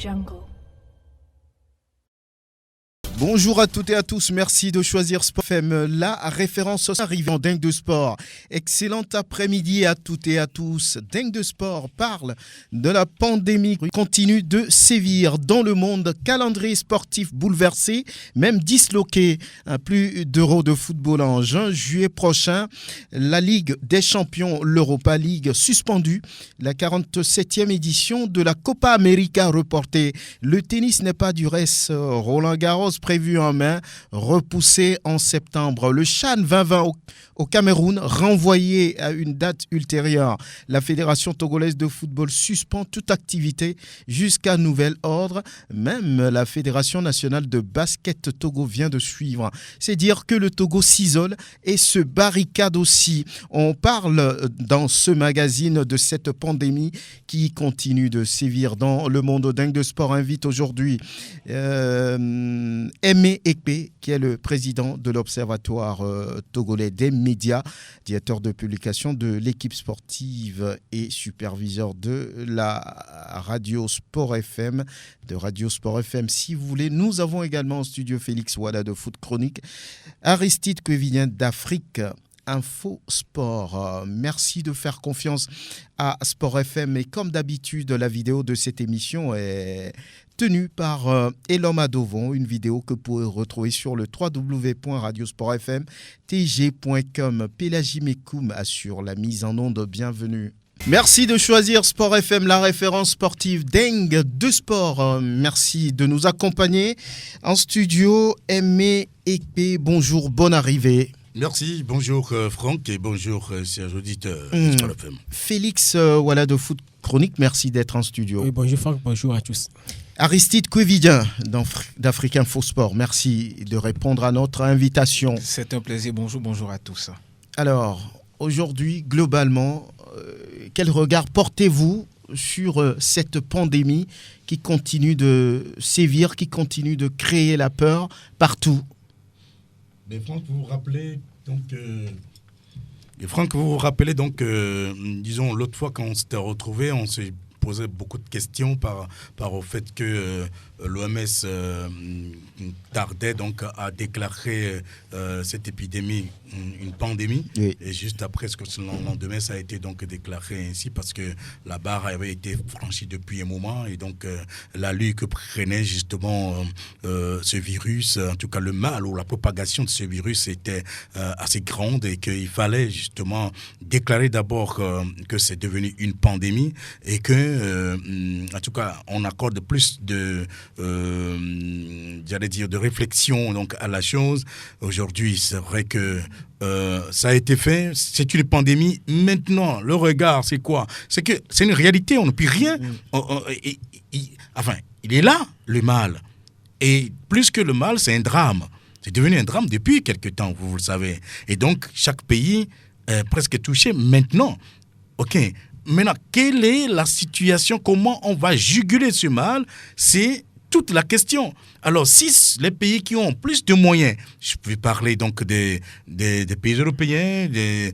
Jungle. Bonjour à toutes et à tous, merci de choisir Sport FM, la référence arrivant Dingue de Sport. Excellent après-midi à toutes et à tous. Dingue de Sport parle de la pandémie qui continue de sévir dans le monde. Calendrier sportif bouleversé, même disloqué. Plus d'Euro de football en juillet prochain. La Ligue des Champions, l'Europa League suspendue. La 47e édition de la Copa América reportée. Le tennis n'est pas du reste. Roland Garros prévu en mai, repoussé en septembre. Le CHAN 2020 au Cameroun, renvoyé à une date ultérieure. La Fédération togolaise de football suspend toute activité jusqu'à nouvel ordre. Même la Fédération nationale de basket Togo vient de suivre. C'est dire que le Togo s'isole et se barricade aussi. On parle dans ce magazine de cette pandémie qui continue de sévir dans le monde. Dingue de Sport invite aujourd'hui Aimé Ekpe, qui est le président de l'Observatoire togolais des médias, directeur de publication de l'équipe sportive et superviseur de la Radio Sport FM, si vous voulez. Nous avons également en studio Félix Wada de Foot Chronique, Aristide Quevilien d'Afrique Info Sport. Merci de faire confiance à Sport FM. Et comme d'habitude, la vidéo de cette émission est tenue par Elom Adovon, une vidéo que vous pouvez retrouver sur le www.radiosportfm.tg.com. Pélagie Mekoum assure la mise en onde. Bienvenue. Merci de choisir Sport FM, la référence sportive Dingue de Sport. Merci de nous accompagner en studio. Aimé Ekpe, bonjour, bonne arrivée. Merci, bonjour Franck et bonjour chers auditeurs de Sport FM. Félix Wala de Foot Chronique, merci d'être en studio. Oui, bonjour Franck, bonjour à tous. Aristide Quevilien d'Afrique Info Sport, merci de répondre à notre invitation. C'est un plaisir, bonjour à tous. Alors, aujourd'hui, globalement, quel regard portez-vous sur cette pandémie qui continue de sévir, qui continue de créer la peur partout? Mais Franck, vous vous rappelez donc, disons, l'autre fois quand on s'était retrouvés, on s'est posé beaucoup de questions par au fait que l'OMS tardait donc à déclarer cette épidémie une pandémie. Oui. Et juste après, le lendemain, ça a été donc déclaré ainsi parce que la barre avait été franchie depuis un moment et donc la lutte que prenait justement ce virus, en tout cas le mal ou la propagation de ce virus était assez grande et qu'il fallait justement déclarer d'abord que c'est devenu une pandémie et que en tout cas on accorde plus de de réflexion donc à la chose. Aujourd'hui, c'est vrai que ça a été fait, c'est une pandémie. Maintenant, le regard, c'est quoi? C'est que c'est une réalité, on ne peut rien. Il est là, le mal. Et plus que le mal, c'est un drame. C'est devenu un drame depuis quelque temps, vous le savez. Et donc, chaque pays est presque touché maintenant. OK. Maintenant, quelle est la situation? Comment on va juguler ce mal? C'est toute la question. Alors, si les pays qui ont plus de moyens, je peux parler donc des pays européens, des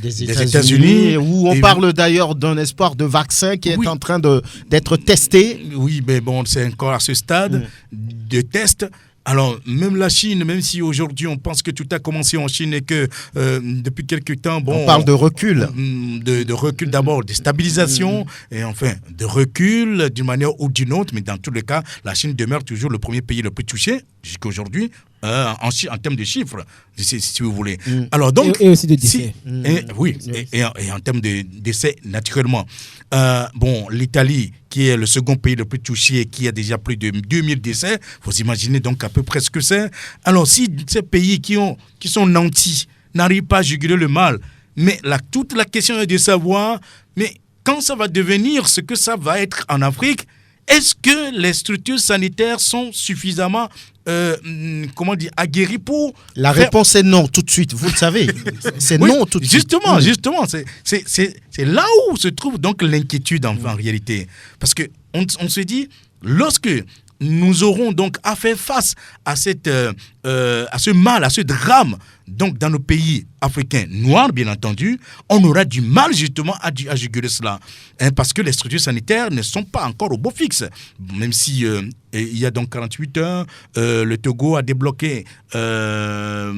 États-Unis, où on parle d'ailleurs d'un espoir de vaccin qui est en train d'être testé. Oui, mais bon, c'est encore à ce stade de test. Alors, même la Chine, même si aujourd'hui on pense que tout a commencé en Chine et que depuis quelques temps, on parle de recul. De recul d'abord, de stabilisation et enfin de recul d'une manière ou d'une autre. Mais dans tous les cas, la Chine demeure toujours le premier pays le plus touché jusqu'à aujourd'hui. En termes de chiffres, si vous voulez. Alors donc, et aussi de décès. Et en termes de décès, naturellement. L'Italie, qui est le second pays le plus touché, qui a déjà plus de 2000 décès, vous imaginez donc à peu près ce que c'est. Alors si ces pays qui sont nantis n'arrivent pas à juguler le mal, mais toute la question est de savoir, mais quand ça va devenir ce que ça va être en Afrique, est-ce que les structures sanitaires sont suffisamment aguerris pour... La réponse est non, tout de suite, vous le savez. C'est non, tout de suite. Justement, c'est là où se trouve donc l'inquiétude en réalité. Parce qu'on se dit, lorsque nous aurons donc à faire face à ce mal, à ce drame donc dans nos pays africains noirs, bien entendu, on aura du mal justement à juguler cela. Parce que les structures sanitaires ne sont pas encore au beau fixe. Même si il y a donc 48 heures, le Togo a débloqué 2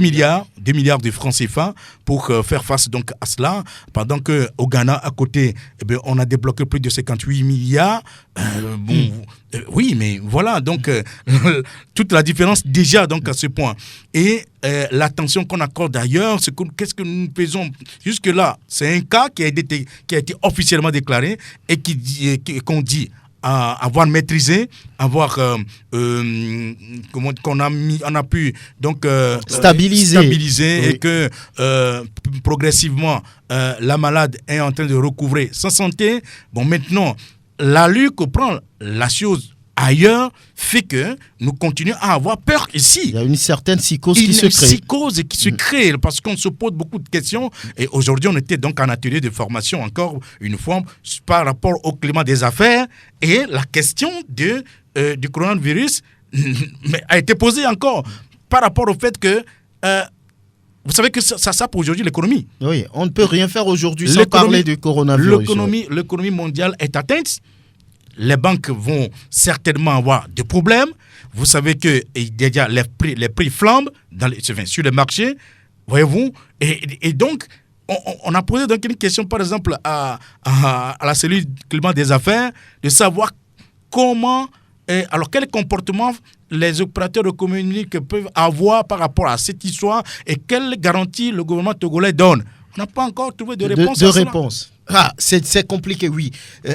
milliards de francs CFA pour faire face donc à cela. Pendant qu'au Ghana, à côté, on a débloqué plus de 58 milliards. Oui, mais voilà, donc toute la différence déjà donc à ce point. Et l'attention qu'on accorde d'ailleurs, qu'est-ce que nous faisons jusque-là? C'est un cas qui a été officiellement déclaré et qu'on dit avoir maîtrisé, on a pu donc stabiliser et que progressivement la malade est en train de recouvrer sa santé. Bon, maintenant, l'allure que prend la chose ailleurs fait que nous continuons à avoir peur ici. Il y a une certaine psychose qui se crée. Parce qu'on se pose beaucoup de questions. Et aujourd'hui, on était donc en atelier de formation, encore une fois, par rapport au climat des affaires. Et la question du coronavirus a été posée encore par rapport au fait que vous savez que ça sape aujourd'hui l'économie. Oui, on ne peut rien faire aujourd'hui sans parler du coronavirus. L'économie mondiale est atteinte. Les banques vont certainement avoir des problèmes. Vous savez que déjà les prix flambent sur les marchés, voyez-vous. Et donc, on a posé donc une question, par exemple, à la cellule climat des affaires, de savoir quel comportement les opérateurs de communication peuvent avoir par rapport à cette histoire et quelles garanties le gouvernement togolais donne. On n'a pas encore trouvé de réponse. C'est compliqué, oui.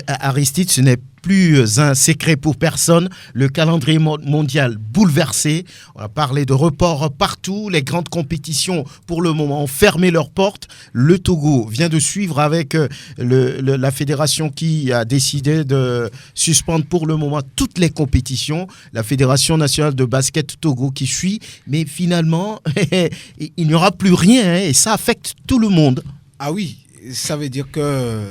Aristide, ce n'est plus un secret pour personne. Le calendrier mondial bouleversé. On a parlé de reports partout. Les grandes compétitions, pour le moment, ont fermé leurs portes. Le Togo vient de suivre avec la fédération qui a décidé de suspendre pour le moment toutes les compétitions. La Fédération nationale de basket Togo qui suit. Mais finalement, il n'y aura plus rien et ça affecte tout le monde. Ah oui. Ça veut dire que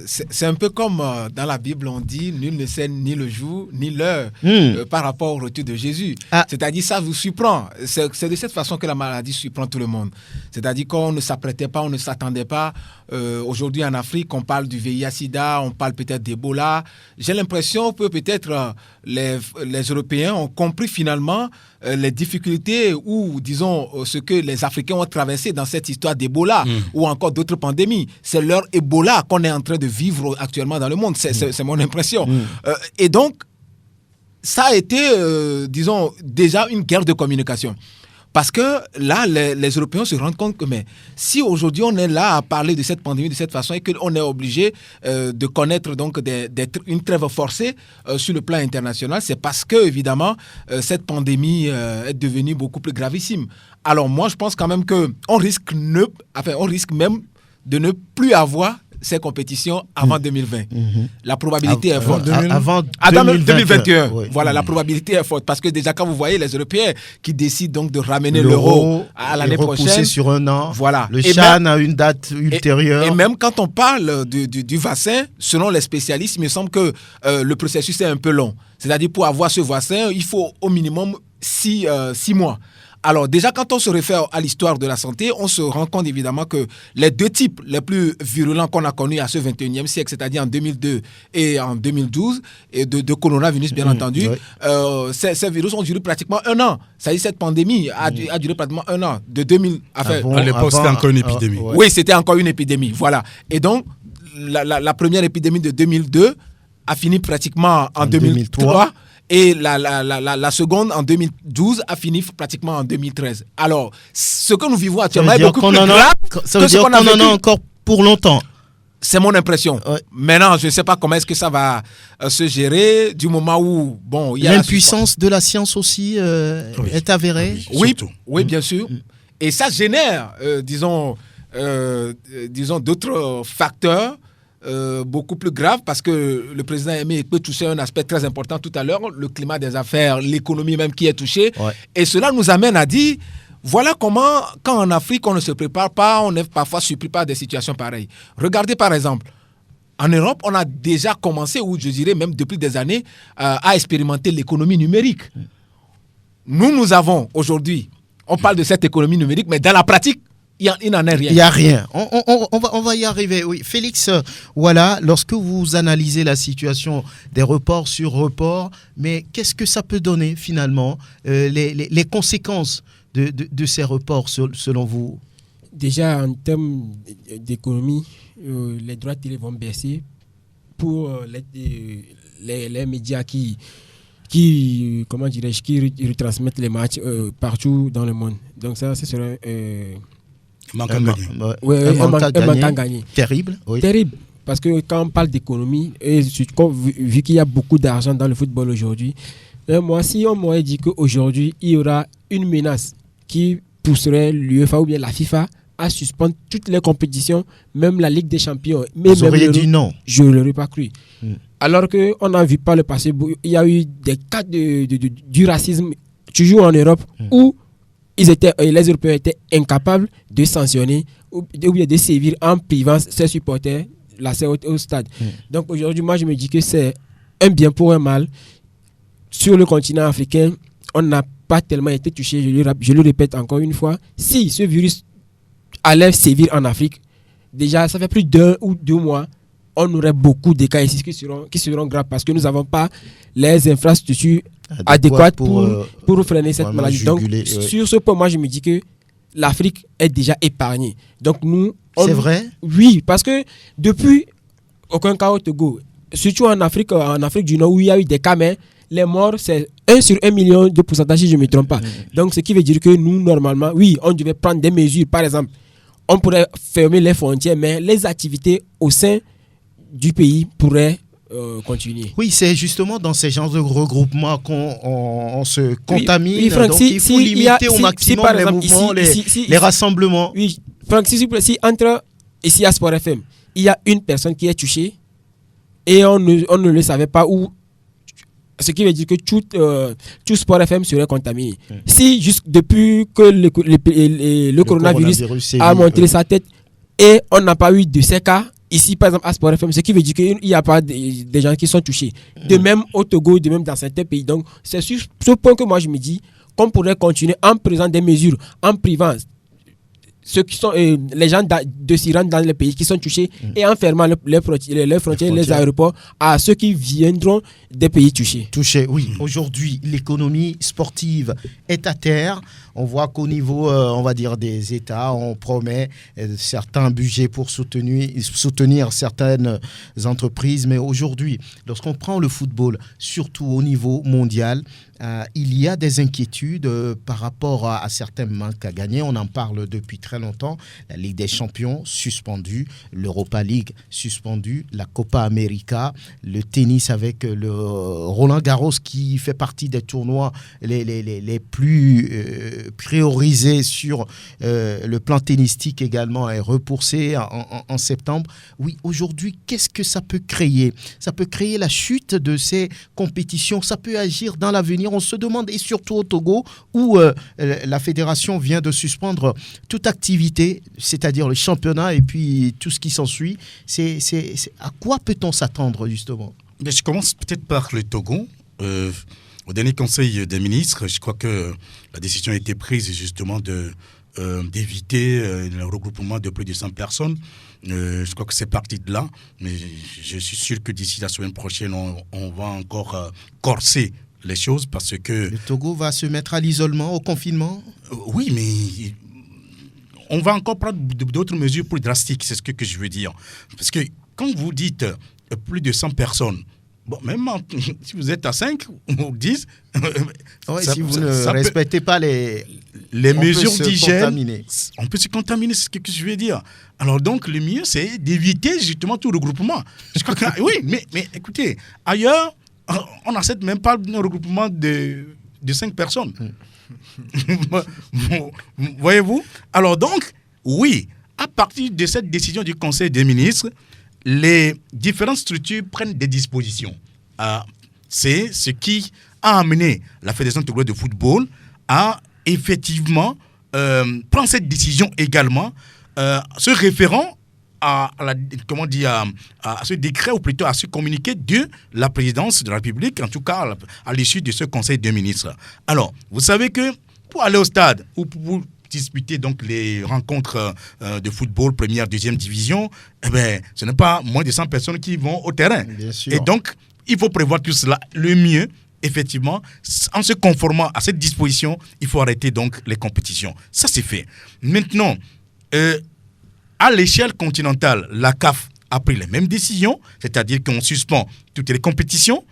c'est un peu comme dans la Bible, on dit nul ne sait ni le jour ni l'heure par rapport au retour de Jésus. C'est-à-dire ça vous surprend. C'est de cette façon que la maladie surprend tout le monde. C'est-à-dire qu'on ne s'apprêtait pas, on ne s'attendait pas. Aujourd'hui en Afrique, on parle du VIH-Sida, on parle peut-être d'Ebola. J'ai l'impression que peut-être les Européens ont compris finalement les difficultés ou disons ce que les Africains ont traversé dans cette histoire d'Ebola ou encore d'autres pandémies. C'est leur Ebola qu'on est en train de vivre actuellement dans le monde. C'est mon impression. Et donc, ça a été, disons, déjà une guerre de communication. Parce que là, les Européens se rendent compte que si aujourd'hui on est là à parler de cette pandémie de cette façon et qu'on est obligé de connaître donc une trêve forcée sur le plan international, c'est parce que évidemment cette pandémie est devenue beaucoup plus gravissime. Alors moi, je pense quand même qu'on risque même de ne plus avoir ces compétitions avant 2020. La probabilité est forte. Avant 2021. Oui. Voilà, la probabilité est forte. Parce que déjà, quand vous voyez les Européens qui décident donc de ramener l'euro à l'année prochaine. Sur un an. Voilà. Le Chan a une date ultérieure. Et même quand on parle du vaccin, selon les spécialistes, il me semble que le processus est un peu long. C'est-à-dire, pour avoir ce vaccin, il faut au minimum 6 mois. Alors déjà, quand on se réfère à l'histoire de la santé, on se rend compte évidemment que les deux types les plus virulents qu'on a connus à ce 21e siècle, c'est-à-dire en 2002 et en 2012, et de coronavirus bien entendu, ces virus ont duré pratiquement un an. Ça y est, cette pandémie a duré pratiquement un an. De 2000, à l'époque, c'était encore une épidémie. Oui, c'était encore une épidémie, voilà. Et donc, la première épidémie de 2002 a fini pratiquement en 2003. Et la seconde, en 2012, a fini pratiquement en 2013. Alors, ce que nous vivons actuellement est beaucoup plus grave que ce qu'on a vécu. On en a encore pour longtemps. C'est mon impression. Ouais. Maintenant, je ne sais pas comment est-ce que ça va se gérer du moment où, il y a l'impuissance de la science aussi est avérée. Oui, bien sûr. Et ça génère, disons, d'autres facteurs beaucoup plus grave parce que le président Aimé peut toucher un aspect très important tout à l'heure, le climat des affaires, l'économie même qui est touchée. Ouais. Et cela nous amène à dire, voilà comment, quand en Afrique on ne se prépare pas, on est parfois surpris par des situations pareilles. Regardez par exemple, en Europe, on a déjà commencé, ou je dirais même depuis des années, à expérimenter l'économie numérique. Nous avons aujourd'hui, On parle de cette économie numérique, mais dans la pratique, il n'en est rien. Il n'y a rien. On va y arriver. Oui. Félix, voilà, lorsque vous analysez la situation des reports sur reports, mais qu'est-ce que ça peut donner finalement, les conséquences de ces reports selon vous? Déjà, en termes d'économie, les droits de télé vont baisser pour les médias qui retransmettent les matchs partout dans le monde. Donc ça, ce serait manque à gagner. Terrible. Oui. Terrible. Parce que quand on parle d'économie, et vu qu'il y a beaucoup d'argent dans le football aujourd'hui, moi, si on m'aurait dit qu'aujourd'hui, il y aura une menace qui pousserait l'UEFA ou bien la FIFA à suspendre toutes les compétitions, même la Ligue des Champions. Vous auriez dit non. Je ne l'aurais pas cru. Alors qu'on a vu par le passé, il y a eu des cas du racisme, toujours en Europe, où les Européens étaient incapables de sanctionner ou bien de sévir en privant ses supporters l'accès au stade. Donc aujourd'hui, moi je me dis que c'est un bien pour un mal. Sur le continent africain, on n'a pas tellement été touché, je le répète encore une fois. Si ce virus allait sévir en Afrique, déjà ça fait plus d'1 ou 2 mois, on aurait beaucoup de cas ici qui seront graves parce que nous n'avons pas les infrastructures adéquates pour freiner cette maladie. Donc sur ce point, moi je me dis que l'Afrique est déjà épargnée. Donc c'est vrai? Oui, parce que depuis aucun cas au Togo, surtout en Afrique du Nord où il y a eu des cas, mais les morts c'est 1 sur 1 million de pourcentage si je ne me trompe pas. Donc ce qui veut dire que nous normalement, oui, on devait prendre des mesures. Par exemple, on pourrait fermer les frontières, mais les activités au sein du pays pourraient continuer. Oui, c'est justement dans ces genres de regroupements qu'on se contamine. Oui, Franck, donc il faut limiter au maximum les mouvements, les rassemblements. Oui, Franck, si entre ici à Sport FM, il y a une personne qui est touchée et on ne le savait pas, ou ce qui veut dire que tout Sport FM serait contaminé. Si juste depuis que le coronavirus a montré sa tête et on n'a pas eu de ces cas ici, par exemple, à Sport FM, ce qui veut dire qu'il n'y a pas des gens qui sont touchés. De même au Togo, de même dans certains pays. Donc, c'est sur ce point que moi, je me dis qu'on pourrait continuer en prenant des mesures, en privant ceux qui sont les gens de s'y rendre dans les pays qui sont touchés et en fermant les frontières, les aéroports à ceux qui viendront des pays touchés. Oui. Aujourd'hui, l'économie sportive est à terre. On voit qu'au niveau, on va dire, des États, on promet certains budgets pour soutenir certaines entreprises. Mais aujourd'hui, lorsqu'on prend le football, surtout au niveau mondial, il y a des inquiétudes par rapport à certains manques à gagner. On en parle depuis très longtemps. La Ligue des Champions suspendue, l'Europa League suspendue, la Copa América, le tennis avec le Roland Garros qui fait partie des tournois les plus priorisés sur le plan tennistique également est repoussé en septembre. Oui, aujourd'hui, qu'est-ce que ça peut créer? Ça peut créer la chute de ces compétitions. Ça peut agir dans l'avenir. On se demande, et surtout au Togo, où la fédération vient de suspendre toute activité, c'est-à-dire le championnat et puis tout ce qui s'ensuit. À quoi peut-on s'attendre, justement? Mais je commence peut-être par le Togo. Au dernier Conseil des ministres, je crois que la décision a été prise justement d'éviter le regroupement de plus de 100 personnes. Je crois que c'est parti de là. Mais je suis sûr que d'ici la semaine prochaine, on va encore corser les choses parce que... Le Togo va se mettre à l'isolement, au confinement? Oui, mais on va encore prendre d'autres mesures plus drastiques, c'est ce que je veux dire. Parce que quand vous dites plus de 100 personnes, bon, même si vous êtes à 5 ou 10... si vous ne respectez pas les mesures d'hygiène, on peut se contaminer, c'est ce que je veux dire. Alors donc, le mieux, c'est d'éviter justement tout regroupement. Je crois que, oui, mais écoutez, ailleurs, on n'accepte même pas un regroupement de 5 personnes. Voyez-vous? Alors donc, oui, à partir de cette décision du Conseil des ministres, les différentes structures prennent des dispositions. C'est ce qui a amené la Fédération togolaise de football à effectivement prendre cette décision également, se référant à ce décret, ou plutôt à ce communiqué de la présidence de la République, en tout cas à l'issue de ce Conseil des ministres. Alors, vous savez que pour aller au stade ou pour disputer donc les rencontres de football, première, deuxième division, eh ben, ce n'est pas moins de 100 personnes qui vont au terrain. Bien sûr. Et donc, il faut prévoir tout cela. Le mieux, effectivement, en se conformant à cette disposition, il faut arrêter donc les compétitions. Ça, c'est fait. Maintenant, à l'échelle continentale, la CAF a pris les mêmes décisions, c'est-à-dire qu'on suspend toutes les compétitions,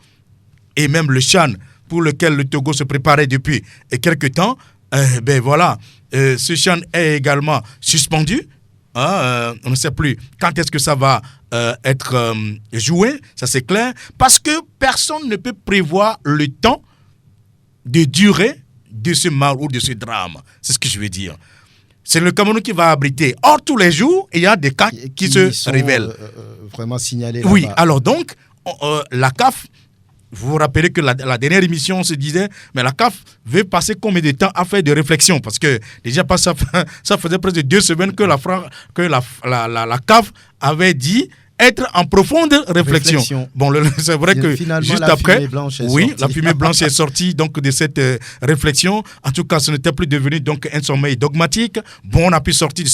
et même le CHAN, pour lequel le Togo se préparait depuis quelques temps, ben voilà, ce CHAN est également suspendu. On ne sait plus quand est-ce que ça va être joué, ça c'est clair, parce que personne ne peut prévoir le temps de durée de ce mal ou de ce drame. C'est ce que je veux dire. C'est le Cameroun qui va abriter. Or, tous les jours, il y a des cas qui se révèlent. Vraiment signalés. Oui, là-bas. alors donc, la CAF, vous vous rappelez que la dernière émission, on se disait, mais la CAF veut passer combien de temps à faire de réflexion? Parce que déjà, ça faisait presque 2 semaines que la CAF avait dit être en profonde réflexion. Bon, c'est vrai que juste après, la fumée blanche est sortie donc de cette réflexion. En tout cas, ce n'était plus devenu donc un sommeil dogmatique. Bon, on a pu sortir de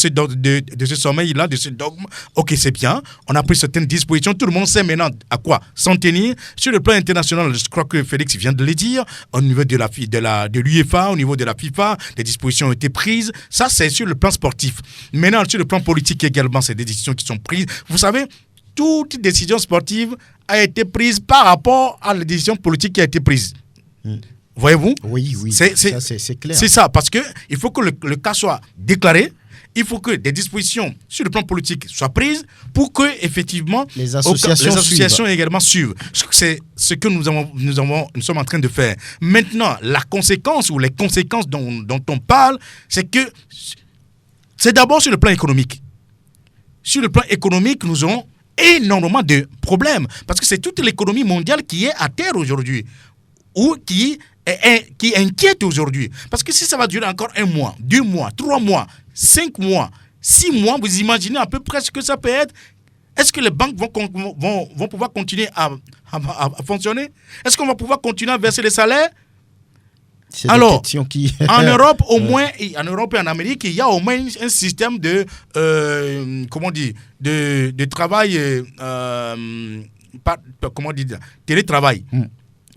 ce sommeil-là, de ce dogme. Ok, c'est bien. On a pris certaines dispositions. Tout le monde sait maintenant à quoi s'en tenir. Sur le plan international, je crois que Félix vient de le dire. Au niveau de l'UEFA, au niveau de la FIFA, des dispositions ont été prises. Ça, c'est sur le plan sportif. Maintenant, sur le plan politique également, c'est des décisions qui sont prises. Vous savez, toute décision sportive a été prise par rapport à la décision politique qui a été prise. Voyez-vous? Oui, c'est clair. C'est ça, parce qu'il faut que le cas soit déclaré, il faut que des dispositions sur le plan politique soient prises pour que, effectivement, les associations également suivent. C'est ce que nous sommes en train de faire. Maintenant, la conséquence ou les conséquences dont on parle, c'est que c'est d'abord sur le plan économique. Sur le plan économique, nous aurons énormément de problèmes parce que c'est toute l'économie mondiale qui est à terre aujourd'hui ou qui inquiète aujourd'hui. Parce que si ça va durer encore 1 mois, 2 mois, 3 mois, 5 mois, 6 mois, vous imaginez à peu près ce que ça peut être. Est-ce que les banques vont pouvoir continuer à fonctionner? Est-ce qu'on va pouvoir continuer à verser les salaires? Alors, en Europe, au moins, en Europe et en Amérique, il y a au moins un système de travail, télétravail,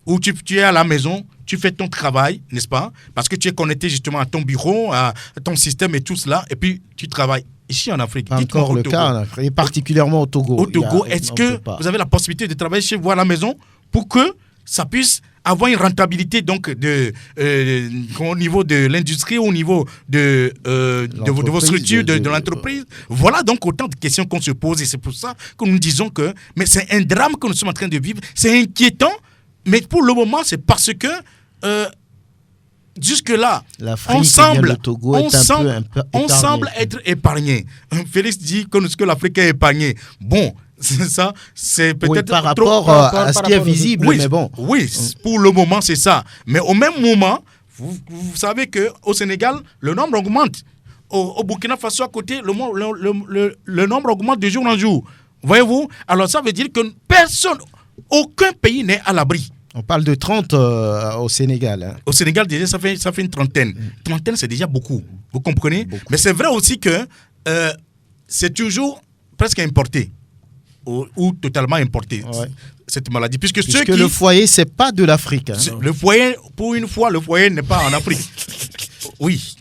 où tu es à la maison, tu fais ton travail, n'est-ce pas? Parce que tu es connecté justement à ton bureau, à ton système et tout cela, et puis tu travailles. Ici en Afrique, encore le cas en Afrique, et particulièrement au Togo. Au Togo, est-ce que vous avez la possibilité de travailler chez vous à la maison pour que ça puisse avoir une rentabilité donc au niveau de l'industrie, au niveau de vos structures, de l'entreprise. Voilà donc autant de questions qu'on se pose et c'est pour ça que nous disons que mais c'est un drame que nous sommes en train de vivre. C'est inquiétant, mais pour le moment, c'est parce que jusque-là, on semble être épargné. Félix dit que l'Afrique est épargnée. Bon, c'est ça, c'est peut-être par rapport à ce qui est visible, oui, mais bon. Oui, pour le moment, c'est ça. Mais au même moment, vous savez qu'au Sénégal, le nombre augmente. Au Burkina Faso, à côté, le nombre augmente de jour en jour. Voyez-vous? Alors, ça veut dire que aucun pays n'est à l'abri. On parle de 30 au Sénégal. Hein. Au Sénégal, déjà, ça fait une trentaine. Trentaine, c'est déjà beaucoup. Vous comprenez? Beaucoup. Mais c'est vrai aussi que c'est toujours presque importé. Ou totalement importé, cette maladie. Puisque le foyer, c'est pas de l'Afrique. Hein. Le foyer, pour une fois, le foyer n'est pas en Afrique. Oui,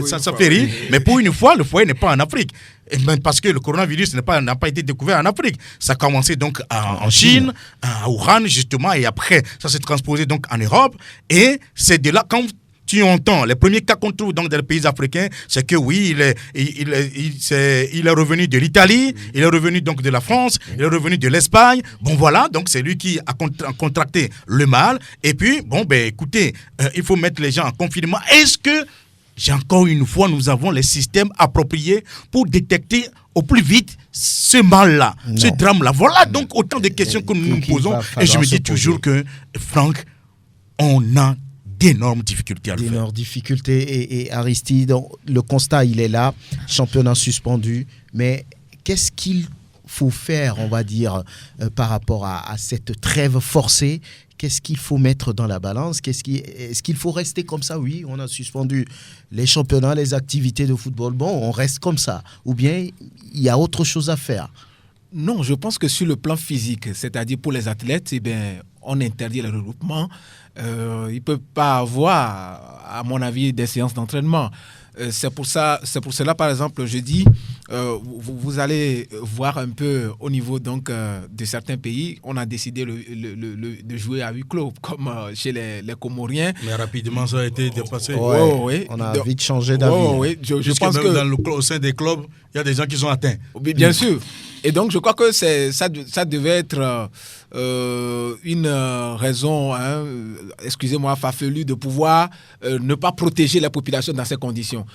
ça fait rire, mais pour une fois, le foyer n'est pas en Afrique. Et même parce que le coronavirus n'a pas été découvert en Afrique. Ça a commencé donc en Chine, à Wuhan, justement, et après, ça s'est transposé donc en Europe. Et c'est de là, quand tu entends les premiers cas qu'on trouve donc dans les pays africains, c'est que oui, il est revenu de l'Italie, il est revenu donc de la France, il est revenu de l'Espagne. Bon voilà, donc c'est lui qui a contracté le mal. Et puis, bon ben écoutez, il faut mettre les gens en confinement. Est-ce que, encore une fois, nous avons les systèmes appropriés pour détecter au plus vite ce mal-là, ce drame-là? Voilà donc autant de questions que nous nous posons. Et je me dis toujours que, Franck, on a d'énormes difficultés à le faire. D'énormes difficultés et Aristide, le constat il est là, championnat suspendu, mais qu'est-ce qu'il faut faire, on va dire, par rapport à cette trêve forcée qu'est-ce qu'il faut mettre dans la balance? Est-ce qu'il faut rester comme ça? Oui, on a suspendu les championnats, les activités de football. Bon, on reste comme ça. Ou bien, il y a autre chose à faire? Non, je pense que sur le plan physique, c'est-à-dire pour les athlètes, on interdit le regroupement. Ils ne peuvent pas avoir, à mon avis, des séances d'entraînement. C'est pour cela, par exemple, je dis, vous allez voir un peu au niveau donc, de certains pays, on a décidé de jouer à huis clos, comme chez les Comoriens. Mais rapidement, ça a été dépassé. Ouais. On a vite changé d'avis. Je pense que au sein des clubs, il y a des gens qui sont atteints. Bien sûr. Et donc, je crois que ça devait être une raison, excusez-moi, farfelue de pouvoir ne pas protéger la population dans ces conditions.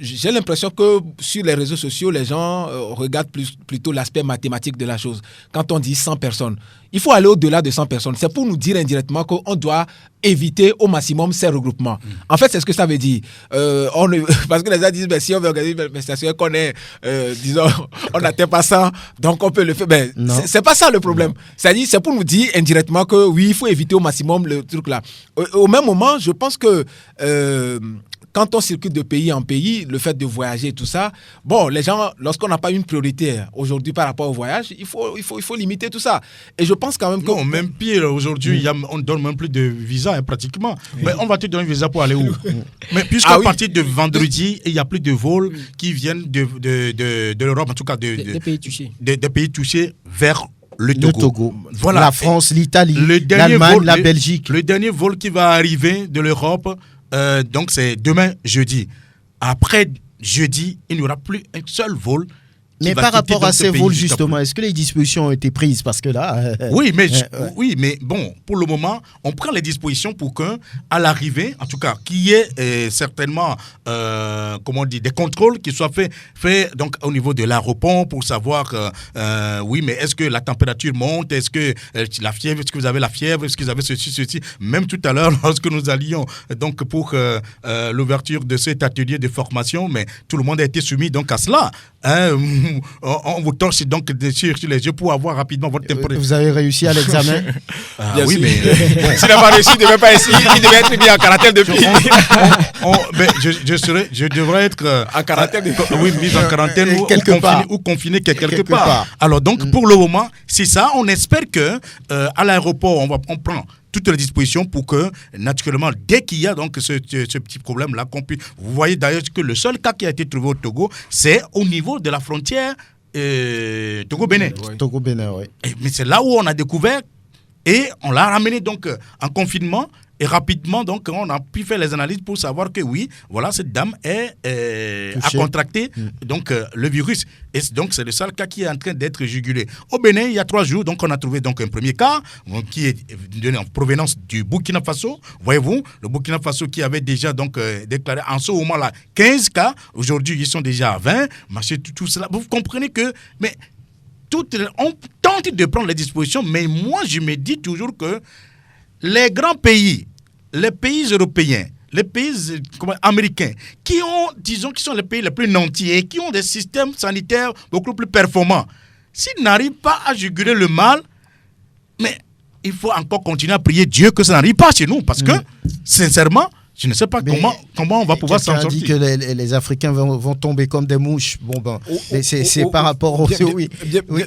J'ai l'impression que sur les réseaux sociaux, les gens regardent plutôt l'aspect mathématique de la chose. Quand on dit 100 personnes, il faut aller au-delà de 100 personnes. C'est pour nous dire indirectement qu'on doit éviter au maximum ces regroupements. En fait, c'est ce que ça veut dire. Parce que les gens disent, si on veut organiser une manifestation qu'on est, disons, on n'atteint pas ça, donc on peut le faire. C'est pas ça le problème. C'est-à-dire, c'est pour nous dire indirectement que oui, il faut éviter au maximum le truc là. Au même moment, je pense que quand on circule de pays en pays, le fait de voyager et tout ça, bon, les gens, lorsqu'on n'a pas une priorité aujourd'hui par rapport au voyage, il faut limiter tout ça. Et je pense quand même que... Non, même pire, aujourd'hui, on ne donne même plus de visa, pratiquement. Mais on va te donner un visa pour aller où? Mais puisqu'à partir de vendredi, il n'y a plus de vols qui viennent de l'Europe, en tout cas des pays touchés. Des pays touchés vers le Togo. Voilà. La France, l'Italie, l'Allemagne, la Belgique. Le dernier vol qui va arriver de l'Europe... donc c'est demain jeudi. Après jeudi, il n'y aura plus un seul vol. Mais par rapport à ces vols, justement, est-ce que les dispositions ont été prises? Parce que là... Oui, mais bon, pour le moment, on prend les dispositions pour qu'à l'arrivée, en tout cas, qu'il y ait certainement, des contrôles qui soient faits donc, au niveau de l'aéroport pour savoir, mais est-ce que la température monte? Est-ce que la fièvre, est-ce que vous avez la fièvre? Est-ce que vous avez ceci? Même tout à l'heure, lorsque nous allions donc, pour l'ouverture de cet atelier de formation, mais tout le monde a été soumis donc, à cela. On vous torche donc sur les yeux pour avoir rapidement votre température. Vous avez réussi à l'examen? Oui, mais s'il n'a pas réussi, il ne devait pas essayer. Il devait être mis en quarantaine depuis. Je devrais être en quarantaine mis en quarantaine ou confiné quelque part. Alors donc pour le moment, c'est ça. On espère que à l'aéroport, on prend toutes les dispositions pour que, naturellement, dès qu'il y a donc ce petit problème-là, vous voyez d'ailleurs que le seul cas qui a été trouvé au Togo, c'est au niveau de la frontière Togo-Bénin. Togo-Bénin, oui. Mais c'est là où on a découvert et on l'a ramené donc en confinement. Et rapidement, donc, on a pu faire les analyses pour savoir que oui, voilà, cette dame a contracté donc, le virus. Et donc, c'est le seul cas qui est en train d'être jugulé. Au Bénin, il y a 3 jours, donc, on a trouvé donc, un premier cas qui est en provenance du Burkina Faso. Voyez-vous, le Burkina Faso qui avait déjà donc, déclaré en ce moment-là 15 cas. Aujourd'hui, ils sont déjà à 20. Tout cela. Vous comprenez que... Mais, on tente de prendre les dispositions, mais moi, je me dis toujours que les grands pays, les pays européens, les pays américains, qui sont les pays les plus nantis et qui ont des systèmes sanitaires beaucoup plus performants, s'ils n'arrivent pas à juguler le mal, mais il faut encore continuer à prier Dieu que ça n'arrive pas chez nous, parce que, sincèrement, je ne sais pas comment on va pouvoir s'en sortir. On dit que les Africains vont tomber comme des mouches. C'est par rapport au...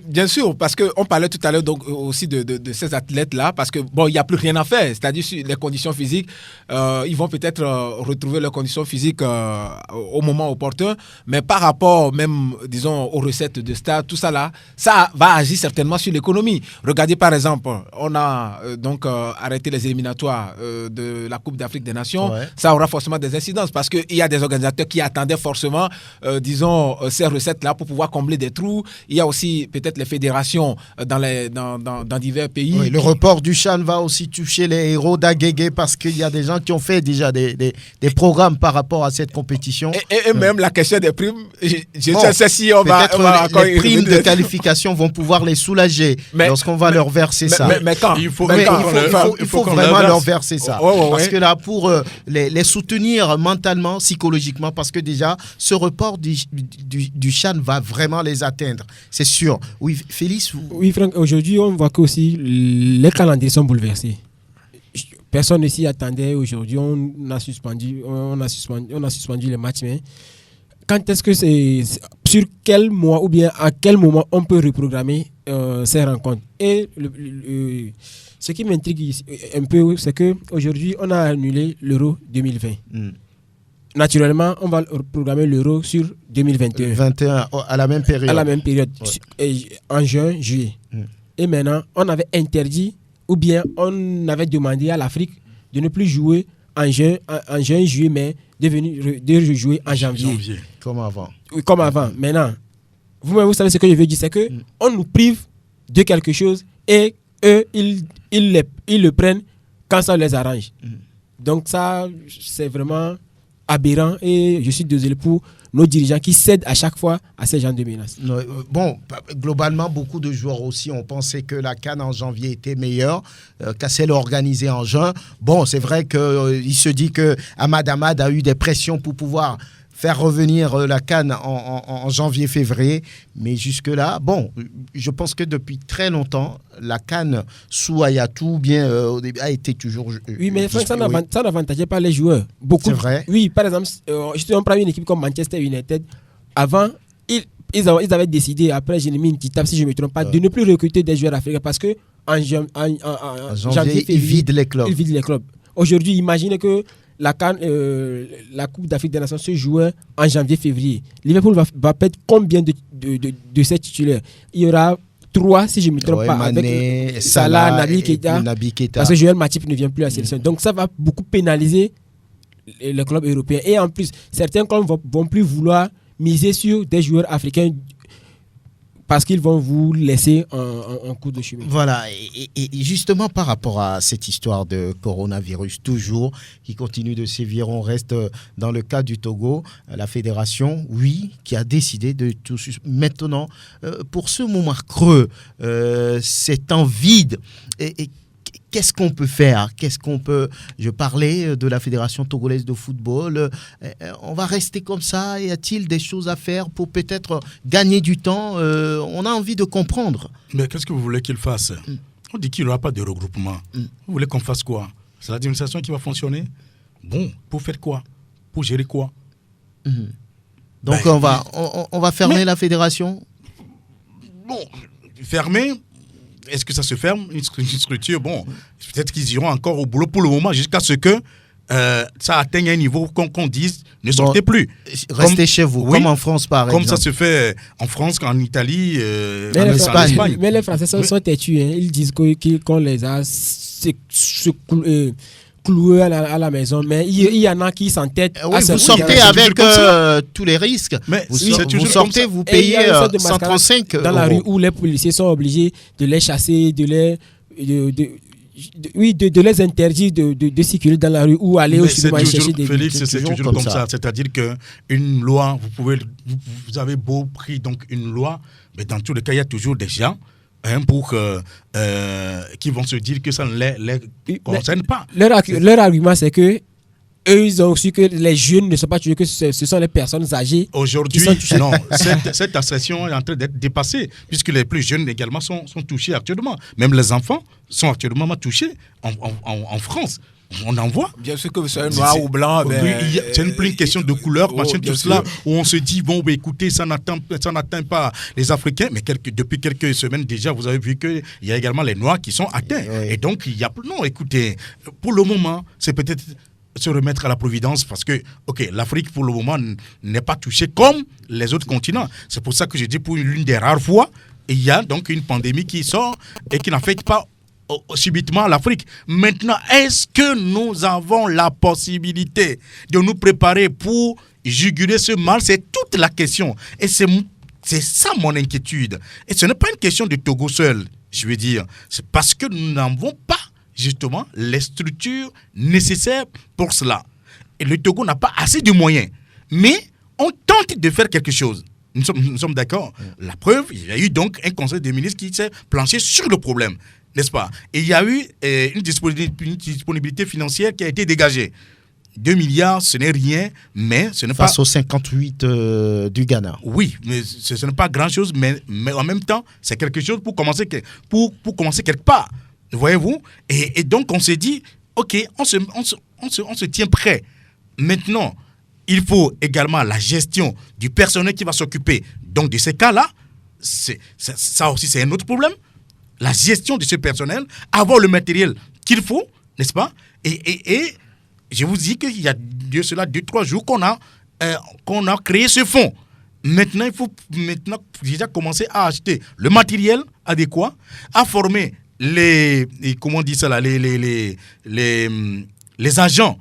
Bien sûr, parce qu'on parlait tout à l'heure donc, aussi de ces athlètes-là, parce que il n'y a plus rien à faire. C'est-à-dire sur les conditions physiques, ils vont peut-être retrouver leurs conditions physiques au moment opportun, mais par rapport même, disons, aux recettes de stade, tout ça là, ça va agir certainement sur l'économie. Regardez par exemple, on a donc arrêté les éliminatoires de la Coupe d'Afrique des Nations. Ouais. Ça aura forcément des incidences parce qu'il y a des organisateurs qui attendaient forcément, disons, ces recettes-là pour pouvoir combler des trous. Il y a aussi peut-être les fédérations dans divers pays. Oui, le report du CHAN va aussi toucher les héros d'Aguégué parce qu'il y a des gens qui ont fait déjà des programmes par rapport à cette compétition. Et même la question des primes, je sais si on va encore... Les primes de qualification vont pouvoir les soulager lorsqu'on va leur verser ça. Mais quand il faut vraiment leur verser ça. Parce que là, les soutenir mentalement, psychologiquement, parce que déjà, ce report du CHAN va vraiment les atteindre, c'est sûr. Oui, Félix. Oui, Franck, aujourd'hui, on voit que aussi les calendriers sont bouleversés. Personne ne s'y attendait. Aujourd'hui, on a suspendu les matchs. Mais quand est-ce que sur quel mois ou bien à quel moment on peut reprogrammer ces rencontres? Et ce qui m'intrigue un peu, c'est qu'aujourd'hui, on a annulé l'Euro 2020. Naturellement, on va reprogrammer l'Euro sur 2021. 21, à la même période. À la même période, en juin, juillet. Et maintenant, on avait interdit, ou bien on avait demandé à l'Afrique de ne plus jouer en juin, juillet, mais de jouer en janvier. Comme avant. Oui, comme avant. Maintenant, vous savez ce que je veux dire, c'est qu'on nous prive de quelque chose et eux, ils le prennent quand ça les arrange. Donc ça, c'est vraiment aberrant et je suis désolé pour nos dirigeants qui cèdent à chaque fois à ces gens de menaces. Bon, globalement, beaucoup de joueurs aussi ont pensé que la CAN en janvier était meilleure qu'à celle organisée en juin. Bon, c'est vrai qu'il se dit que Ahmad a eu des pressions pour pouvoir faire revenir la CAN en janvier-février. Mais jusque-là, bon, je pense que depuis très longtemps, la CAN sous Hayatou au début, a été toujours... Oui, mais ça n'avantageait pas les joueurs. C'est vrai. Oui, par exemple, on prend une équipe comme Manchester United. Avant, ils avaient décidé, après j'ai mis une petite tape si je ne me trompe pas, de ne plus recruter des joueurs africains parce que en janvier, ils vident les clubs. Aujourd'hui, imaginez que la Coupe d'Afrique des Nations se jouait en janvier-février. Liverpool va perdre combien de ses titulaires? Il y aura 3, si je ne me trompe pas, Mané, avec Salah, Naby Keita, parce que Joël Matip ne vient plus à la sélection. Donc ça va beaucoup pénaliser les clubs européens. Et en plus, certains clubs vont plus vouloir miser sur des joueurs africains parce qu'ils vont vous laisser en cours de chemin. Voilà, et justement par rapport à cette histoire de coronavirus, toujours, qui continue de sévir, on reste dans le cas du Togo, la fédération, oui, qui a décidé de tout... Maintenant, pour ce moment creux, c'est en vide, et qu'est-ce qu'on peut faire? Je parlais de la Fédération togolaise de football. On va rester comme ça? Y a-t-il des choses à faire pour peut-être gagner du temps? On a envie de comprendre. Mais qu'est-ce que vous voulez qu'il fasse? On dit qu'il n'y aura pas de regroupement. Vous voulez qu'on fasse quoi? C'est l'administration qui va fonctionner? Bon, pour faire quoi? Pour gérer quoi? Donc on va fermer la fédération? Bon, fermer... Est-ce que ça se ferme, une structure? Bon, peut-être qu'ils iront encore au boulot pour le moment jusqu'à ce que ça atteigne un niveau qu'on dise ne sortez plus. Restez chez vous, comme en France par exemple. Comme ça se fait en France, en Italie, en Espagne. Mais les Français sont têtus. Ils disent qu'on les a cloués à la maison, mais il y en a qui s'entêtent. Oui, vous sortez avec tous les risques. Mais vous sortez, vous payez 135 dans la rue où les policiers sont obligés de les chasser, de les interdire de circuler dans la rue ou aller au cinéma chercher des... Félix, c'est toujours comme ça. C'est-à-dire qu'une loi, vous avez beau pris donc une loi, mais dans tous les cas, il y a toujours des gens qui vont se dire que ça ne les concerne pas. Leur argument, c'est que eux, ils ont su que les jeunes ne sont pas touchés, que ce sont les personnes âgées. Aujourd'hui, non, cette assertion est en train d'être dépassée, puisque les plus jeunes également sont touchés actuellement. Même les enfants sont actuellement touchés en France. On en voit. Bien sûr que c'est noir ou blanc. C'est plus une question de couleur, tout cela, où on se dit, bon, écoutez, ça n'atteint pas les Africains, mais depuis quelques semaines déjà, vous avez vu qu'il y a également les Noirs qui sont atteints. Oui. Et donc, non, écoutez, pour le moment, c'est peut-être se remettre à la providence parce que, ok, l'Afrique, pour le moment, n'est pas touchée comme les autres continents. C'est pour ça que je dis, pour l'une des rares fois, il y a donc une pandémie qui sort et qui n'affecte pas subitement l'Afrique. Maintenant, est-ce que nous avons la possibilité de nous préparer pour juguler ce mal? C'est toute la question. Et c'est ça mon inquiétude. Et ce n'est pas une question de Togo seul, je veux dire. C'est parce que nous n'avons pas, justement, les structures nécessaires pour cela. Et le Togo n'a pas assez de moyens. Mais on tente de faire quelque chose. Nous sommes d'accord. La preuve, il y a eu donc un conseil des ministres qui s'est planché sur le problème. N'est-ce pas? Et il y a eu une disponibilité financière qui a été dégagée. 2 milliards, ce n'est rien, mais ce n'est face pas... aux 58 du Ghana. Oui, mais ce n'est pas grand-chose, mais en même temps, c'est quelque chose pour commencer quelque part. Voyez-vous? Et donc, on s'est dit, OK, on se tient prêt. Maintenant, il faut également la gestion du personnel qui va s'occuper donc de ces cas-là. Ça aussi, c'est un autre problème. La gestion de ce personnel, avoir le matériel qu'il faut, n'est-ce pas? Et je vous dis qu'il y a de cela 2-3 jours qu'on a créé ce fonds. Maintenant, il faut déjà commencer à acheter le matériel adéquat, à former les agents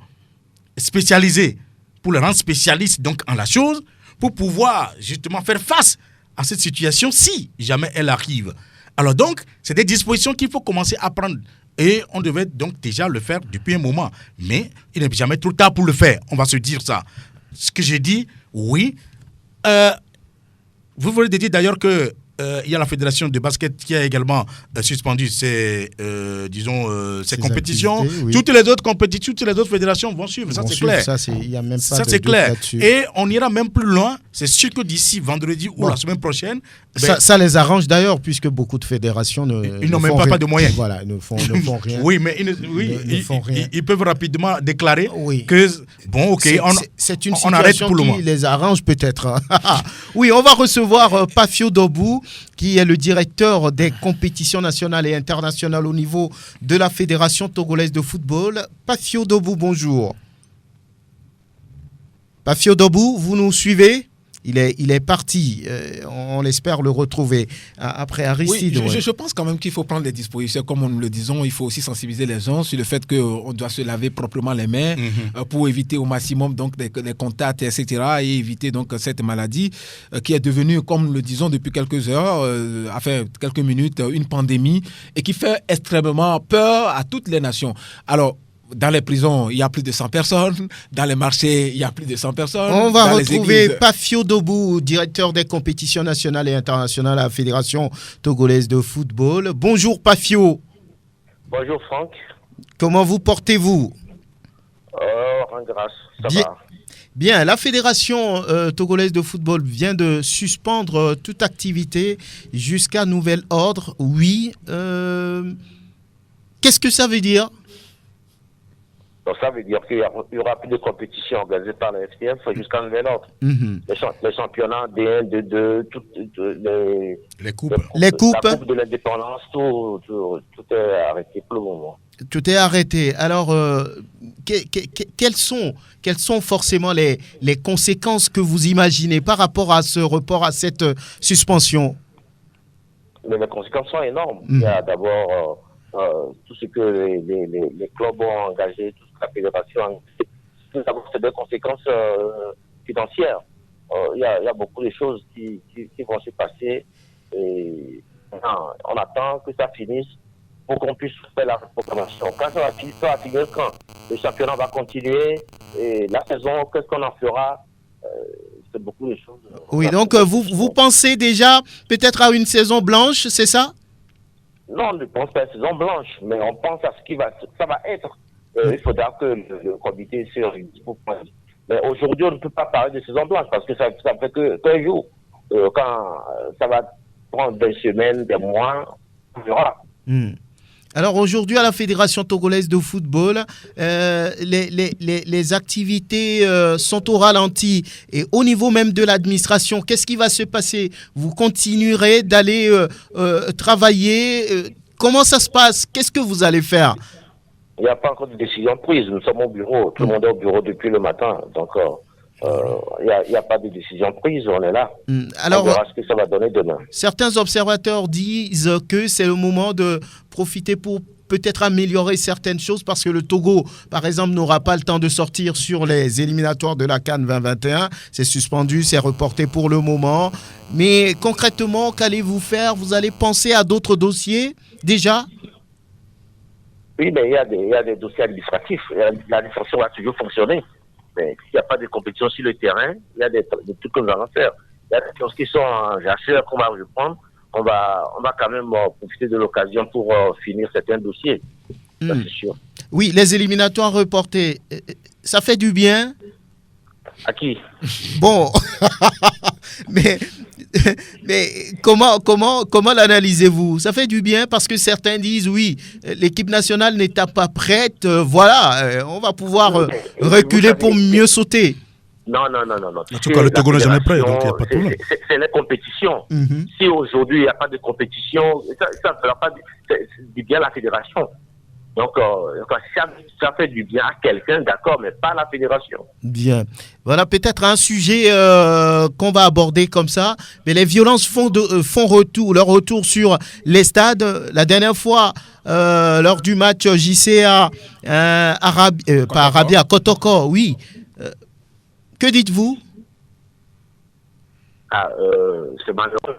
spécialisés pour les rendre spécialistes donc en la chose, pour pouvoir justement faire face à cette situation si jamais elle arrive. Alors donc, c'est des dispositions qu'il faut commencer à prendre. Et on devait donc déjà le faire depuis un moment. Mais il n'est jamais trop tard pour le faire. On va se dire ça. Ce que j'ai dit, oui. Vous voulez dire d'ailleurs que il y a la fédération de basket qui a également suspendu ses compétitions. Oui. Toutes les autres fédérations vont suivre. Ça, c'est clair. Il y a même pas ça, c'est clair. Et on ira même plus loin. C'est sûr que d'ici vendredi ou la semaine prochaine... Ça les arrange d'ailleurs, puisque beaucoup de fédérations ils n'ont même pas de moyens. Voilà, ils ne font rien. Oui, mais ils peuvent rapidement déclarer que, bon, OK, c'est une situation qui les arrange peut-être. Oui, on va recevoir Pafio Dobou, qui est le directeur des compétitions nationales et internationales au niveau de la Fédération togolaise de football. Pafio Dobou, bonjour. Pafio Dobou, vous nous suivez ? Il est parti. On espère le retrouver après Aristide. Oui, je pense quand même qu'il faut prendre des dispositions. Comme nous le disons, il faut aussi sensibiliser les gens sur le fait qu'on doit se laver proprement les mains pour éviter au maximum donc, des contacts, etc. et éviter donc, cette maladie qui est devenue, comme nous le disons depuis quelques heures, quelques minutes, une pandémie et qui fait extrêmement peur à toutes les nations. Alors, dans les prisons, il y a plus de 100 personnes. Dans les marchés, il y a plus de 100 personnes. On va retrouver Pafio Dobou, directeur des compétitions nationales et internationales à la Fédération togolaise de football. Bonjour Pafio. Bonjour Franck. Comment vous portez-vous? En grâce, ça va. Bien, la Fédération togolaise de football vient de suspendre toute activité jusqu'à nouvel ordre. Oui. Qu'est-ce que ça veut dire? Donc ça veut dire qu'il n'y aura plus de compétition organisée par la FTF jusqu'à nouvel ordre. Les championnats D1, D2, les coupes. La coupe de l'indépendance, tout est arrêté pour le moment. Tout est arrêté. Alors, quelles sont forcément les conséquences que vous imaginez par rapport à ce report, à cette suspension? Mais les conséquences sont énormes. Il y a d'abord tout ce que les clubs ont engagé, tout ce que la fédération a engagé. C'est des conséquences financières. Il y a beaucoup de choses qui vont se passer. Et on attend que ça finisse pour qu'on puisse faire la programmation. Quand ça va finir, quand le championnat va continuer, et la saison, qu'est-ce qu'on en fera? C'est beaucoup de choses. Oui, donc vous pensez déjà peut-être à une saison blanche, c'est ça? Non, on ne pense pas à une saison blanche, mais on pense à ce qui va être. Il faudra que le comité se réunisse pour prendre. Mais aujourd'hui, on ne peut pas parler de saison blanche parce que ça fait qu'un jour. Quand ça va prendre des semaines, des mois, on verra. Alors aujourd'hui, à la Fédération togolaise de football, les activités sont au ralenti. Et au niveau même de l'administration, qu'est-ce qui va se passer? Vous continuerez d'aller travailler? Comment ça se passe? Qu'est-ce que vous allez faire? Il n'y a pas encore de décision prise. Nous sommes au bureau. Tout le monde est au bureau depuis le matin. Donc, il n'y a pas de décision prise. On est là. Alors, on verra ce que ça va donner demain. Certains observateurs disent que c'est le moment de profiter pour peut-être améliorer certaines choses parce que le Togo, par exemple, n'aura pas le temps de sortir sur les éliminatoires de la CAN 2021. C'est suspendu, c'est reporté pour le moment. Mais concrètement, qu'allez-vous faire? Vous allez penser à d'autres dossiers déjà? Oui, mais il y a des dossiers administratifs. L'administration va toujours fonctionner. Mais s'il n'y a pas de compétition sur le terrain, il y a des trucs que nous allons faire. Il y a des choses qui sont en jachère qu'on va reprendre. On va quand même profiter de l'occasion pour finir certains dossiers. Ça, c'est sûr. Oui, les éliminatoires reportés, ça fait du bien? À qui? Bon, mais comment l'analysez-vous? Ça fait du bien parce que certains disent oui, l'équipe nationale n'étant pas prête, voilà, on va pouvoir reculer pour mieux sauter. Non. En tout cas, le Togo n'est jamais prêt, donc il n'y a pas de problème. C'est la compétition. Si aujourd'hui il n'y a pas de compétition, ça ne fera pas du bien à la fédération. Donc, ça fait du bien à quelqu'un, d'accord, mais pas à la fédération. Bien. Voilà peut-être un sujet qu'on va aborder comme ça. Mais les violences font leur retour sur les stades. La dernière fois, lors du match JCA à Kotoko, oui. Que dites-vous? C'est malheureux.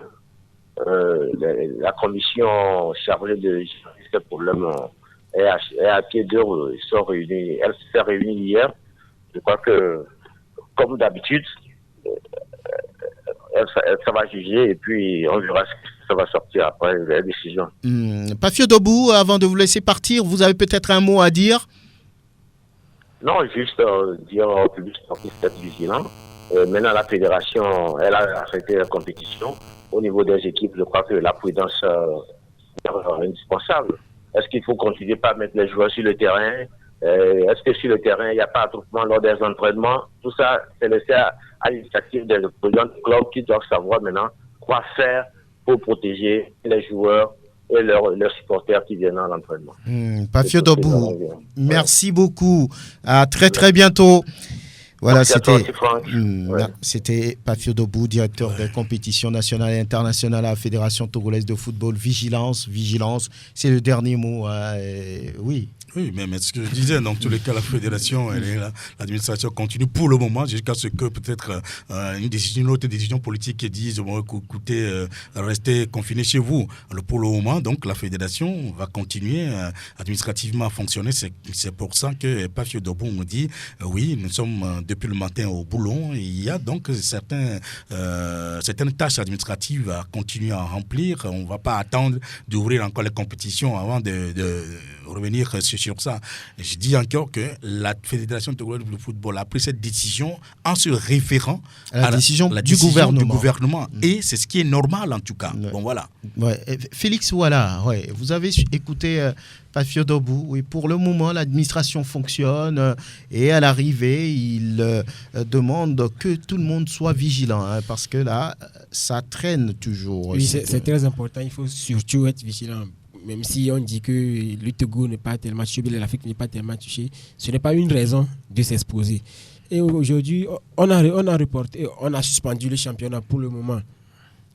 La commission chargée de gérer ce problème est à pied d'heure. Elle s'est réunie hier. Je crois que, comme d'habitude, ça va juger et puis on verra ce que ça va sortir après la décision. Pafio Dobou, avant de vous laisser partir, vous avez peut-être un mot à dire? Non, juste dire au public sportif d'être vigilant. Maintenant, la fédération, elle a arrêté la compétition. Au niveau des équipes, je crois que la prudence est indispensable. Est-ce qu'il faut continuer par mettre les joueurs sur le terrain? Est-ce que sur le terrain, il n'y a pas attroupement lors des entraînements? Tout ça, c'est laissé à l'initiative des présidents du club qui doivent savoir maintenant quoi faire pour protéger les joueurs et leurs supporters qui viennent à l'entraînement. Pafio Dobou, merci beaucoup. À très bientôt. Voilà, c'était Pafio Dobou, directeur des compétitions nationales et internationales à la Fédération togolaise de football. Vigilance, c'est le dernier mot. Oui. Oui, mais ce que je disais, dans tous les cas, la fédération, elle est là, l'administration continue pour le moment, jusqu'à ce que peut-être une autre décision politique qui dise, écoutez, restez confinés chez vous. Alors pour le moment, donc, la fédération va continuer administrativement à fonctionner. C'est pour ça que Pafio Dobou nous dit, oui, nous sommes depuis le matin au boulot. Il y a donc certaines tâches administratives à continuer à remplir. On ne va pas attendre d'ouvrir encore les compétitions avant de revenir sur ça. Je dis encore que la Fédération togolaise de football a pris cette décision en se référant à la décision du gouvernement. Et c'est ce qui est normal en tout cas. Ouais. Bon, voilà. Ouais. Félix, voilà. Ouais. Vous avez écouté Pafio Dobou. Oui, pour le moment, l'administration fonctionne et à l'arrivée, il demande que tout le monde soit vigilant parce que là, ça traîne toujours. Oui, c'est très important. Il faut surtout être vigilant. Même si on dit que le Togo n'est pas tellement touché, l'Afrique n'est pas tellement touchée, ce n'est pas une raison de s'exposer. Et aujourd'hui, on a reporté, on a suspendu le championnat pour le moment.